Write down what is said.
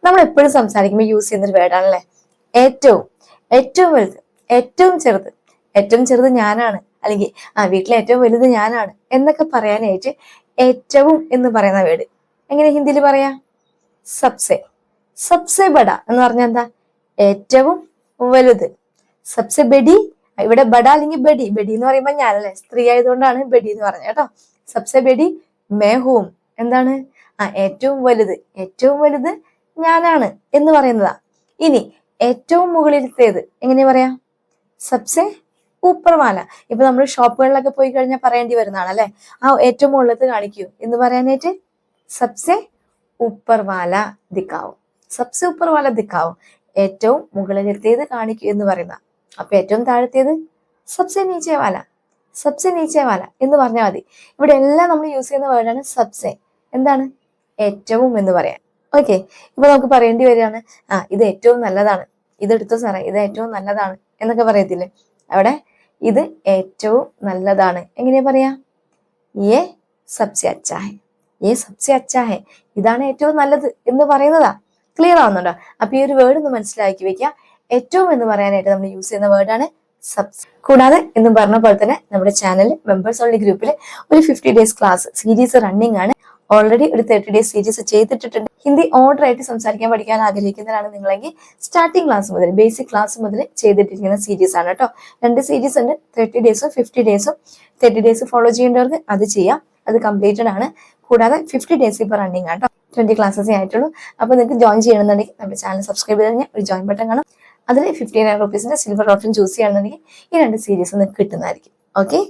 നമ്മൾ എപ്പോഴും സംസാരിക്കുമ്പോൾ യൂസ് ചെയ്യുന്ന ഒരു വേർഡാണല്ലേ ഏറ്റവും. ഏറ്റവും വലുത്, ഏറ്റവും ചെറുത്. ഏറ്റവും ചെറുത് ഞാനാണ്, അല്ലെങ്കിൽ വീട്ടിലെ ഏറ്റവും വലുത് ഞാനാണ് എന്നൊക്കെ പറയാനായിട്ട് ഏറ്റവും എന്ന് പറയുന്ന വേർഡ് എങ്ങനെ ഹിന്ദിയിൽ പറയാ? സബ്സെ. സബ്സെ ബഡ എന്ന് പറഞ്ഞാൽ എന്താ? ഏറ്റവും വലുത്. സബ്സെ ബഡി, ഇവിടെ ബഡ അല്ലെങ്കിൽ ബഡി. ബഡി എന്ന് പറയുമ്പോൾ ഞാനല്ലേ, സ്ത്രീ ആയതുകൊണ്ടാണ് ബഡി എന്ന് പറഞ്ഞത് കേട്ടോ. സബ്സെ ബഡി മേഹൂം. എന്താണ്? ഏറ്റവും വലുത്, ഏറ്റവും വലുത് ഞാനാണ് എന്ന് പറയുന്നതാ. ഇനി ഏറ്റവും മുകളിലത്തേത് എങ്ങനെ പറയാ? സബ്സെ ഊപ്പർവാല. ഇപ്പൊ നമ്മൾ ഷോപ്പുകളിലൊക്കെ പോയി കഴിഞ്ഞാൽ പറയേണ്ടി വരുന്നതാണ് അല്ലെ, ഏറ്റവും മുകളിലത്ത് കാണിക്കൂ എന്ന് പറയാനായിട്ട് സബ്സെ ഊപ്പർവാല ദിക്കാവും. സബ്സെ ഊപ്പർവാല ദിക്കാവും, ഏറ്റവും മുകളിലത്തേത് കാണിക്കൂ എന്ന് പറയുന്ന. അപ്പൊ ഏറ്റവും താഴത്തേത് സബ്സെ നീച്ചേവാല. സബ്സെ നീച്ചേവാല എന്ന് പറഞ്ഞാൽ മതി. ഇവിടെ എല്ലാം നമ്മൾ യൂസ് ചെയ്യുന്ന വേർഡാണ് സബ്സെ. എന്താണ്? ഏറ്റവും എന്ന് പറയാൻ. ഓക്കെ, ഇപ്പൊ നമുക്ക് പറയേണ്ടി വരികയാണ് ഇത് ഏറ്റവും നല്ലതാണ്, ഇതെടുത്തോ സാറേ, ഇത് ഏറ്റവും നല്ലതാണ് എന്നൊക്കെ പറയത്തില്ലേ? അവിടെ ഇത് ഏറ്റവും നല്ലതാണ് എങ്ങനെയാ പറയാ? യേ സബ്സെ അച്ഛാ ഹെ. യേ സബ്സെ അച്ഛാ ഹെ, ഇതാണ് ഏറ്റവും നല്ലത് എന്ന് പറയുന്നതാ. ക്ലിയർ ആവുന്നുണ്ടോ? അപ്പൊ ഈ ഒരു വേർഡ് ഒന്ന് മനസ്സിലാക്കി വെക്കുക. ഏറ്റവും എന്ന് പറയാനായിട്ട് നമ്മൾ യൂസ് ചെയ്യുന്ന വേർഡാണ് സബ്സെ. കൂടാതെ എന്നും പറഞ്ഞ പോലെ തന്നെ നമ്മുടെ ചാനൽ മെമ്പേഴ്സ് ഓൺലി ഗ്രൂപ്പിൽ ഒരു 50 days ക്ലാസ് സീരീസ് റണ്ണിങ് ആണ്. ഓൾറെഡി ഒരു 30 days സീരീസ് ചെയ്തിട്ടിട്ടുണ്ട്. ഹിന്ദി ഓർഡർ ആയിട്ട് സംസാരിക്കാൻ പഠിക്കാൻ ആഗ്രഹിക്കുന്നവരാണ് നിങ്ങളെങ്കിൽ സ്റ്റാർട്ടിംഗ് ക്ലാസ് മുതൽ, ബേസിക് ക്ലാസ് മുതൽ ചെയ്തിട്ടിരിക്കുന്ന സീരീസ് ആണ് കേട്ടോ. 2 സീരീസ് ഉണ്ട്, 30 days-ഉം 50 days-ഉം. 30 days ഫോളോ ചെയ്യേണ്ടവർക്ക് അത് ചെയ്യാം, അത് കംപ്ലീറ്റഡ് ആണ്. കൂടാതെ 50 days ഇപ്പോൾ റണ്ണിങ് ആണ് കേട്ടോ. 20 ക്ലാസ്സേ ആയിട്ടുള്ളൂ. അപ്പൊ നിങ്ങൾക്ക് ജോയിൻ ചെയ്യണമെന്നുണ്ടെങ്കിൽ നമ്മുടെ ചാനൽ സബ്സ്ക്രൈബ് ചെയ്ത് കഴിഞ്ഞാൽ ഒരു ജോയിൻ ബട്ടൺ കാണും. അതിൽ 59 rupees സിൽവർ ഓപ്ഷൻ ചൂസ് ചെയ്യണമെന്നുണ്ടെങ്കിൽ ഈ 2 സീരീസ് നിങ്ങൾക്ക് കിട്ടുന്നതായിരിക്കും. ഓക്കെ.